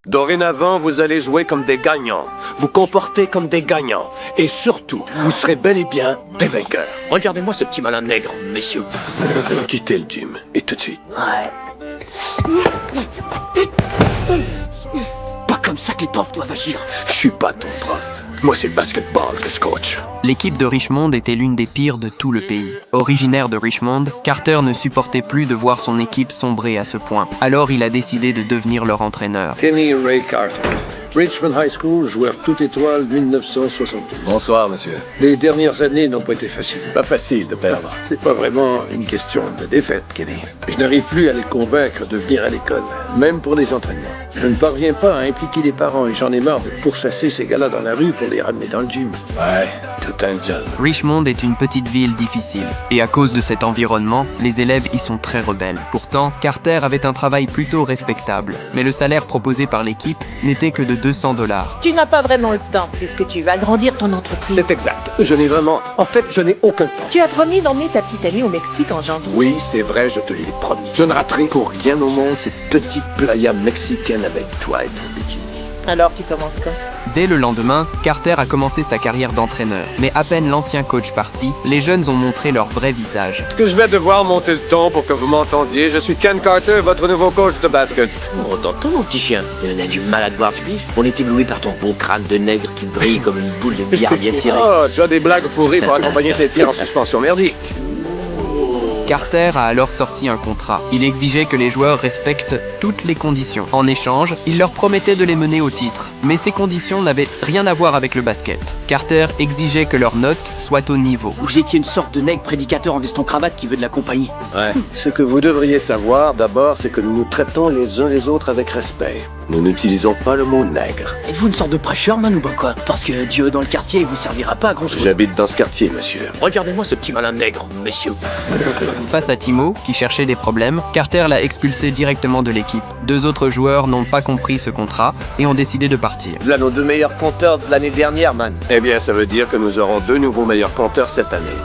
Dorénavant, vous allez jouer comme des gagnants, vous comporter comme des gagnants, et surtout, vous serez bel et bien des vainqueurs. Regardez-moi ce petit malin nègre, messieurs. Quittez le gym, et tout de suite. Ouais. Pas comme ça que les profs doivent agir. Je suis pas ton prof. Moi, c'est le basketball que je coach. L'équipe de Richmond était l'une des pires de tout le pays. Originaire de Richmond, Carter ne supportait plus de voir son équipe sombrer à ce point. Alors il a décidé de devenir leur entraîneur. Kenny Ray Carter, Richmond High School, joueur toute étoile 1972. Bonsoir, monsieur. Les dernières années n'ont pas été faciles. Pas facile de perdre. C'est pas vraiment une question de défaite, Kenny. Je n'arrive plus à les convaincre de venir à l'école, même pour les entraînements. Je ne parviens pas à impliquer les parents et j'en ai marre de pourchasser ces gars-là dans la rue pour les ramener dans le gym. Ouais, tout un job. Richmond est une petite ville difficile, et à cause de cet environnement, les élèves y sont très rebelles. Pourtant, Carter avait un travail plutôt respectable, mais le salaire proposé par l'équipe n'était que de $200. Tu n'as pas vraiment le temps, puisque tu vas agrandir ton entreprise. C'est exact. Je n'ai vraiment... En fait, je n'ai aucun temps. Tu as promis d'emmener ta petite amie au Mexique en janvier. Oui, c'est vrai, je te l'ai promis. Je ne raterai pour rien au monde cette petite playa mexicaine avec toi et ton bikini. Alors tu commences quand? Dès le lendemain, Carter a commencé sa carrière d'entraîneur. Mais à peine l'ancien coach parti, les jeunes ont montré leur vrai visage. Est-ce que je vais devoir monter le ton pour que vous m'entendiez? Je suis Ken Carter, votre nouveau coach de basket. Oh, t'entends, mon petit chien? On a du mal à te voir, tu piges. On est ébloui par ton beau crâne de nègre qui brille comme une boule de billard bien serrée. Oh, tu as des blagues pourries pour accompagner tes tirs en suspension merdique. Carter a alors sorti un contrat. Il exigeait que les joueurs respectent toutes les conditions. En échange, il leur promettait de les mener au titre. Mais ces conditions n'avaient rien à voir avec le basket. Carter exigeait que leurs notes soient au niveau. Vous étiez une sorte de nègre prédicateur en veston-cravate qui veut de la compagnie. Ouais. Ce que vous devriez savoir, d'abord, c'est que nous nous traitons les uns les autres avec respect. Nous n'utilisons pas le mot nègre. Êtes-vous une sorte de prêcheur, man, ou ben quoi? Parce que Dieu dans le quartier, il vous servira pas à grand-chose. J'habite dans ce quartier, monsieur. Regardez-moi ce petit malin nègre, messieurs. Face à Timo, qui cherchait des problèmes, Carter l'a expulsé directement de l'équipe. Deux autres joueurs n'ont pas compris ce contrat et ont décidé de partir. Là, nos deux meilleurs compteurs de l'année dernière, man. Eh bien, ça veut dire que nous aurons deux nouveaux meilleurs compteurs cette année.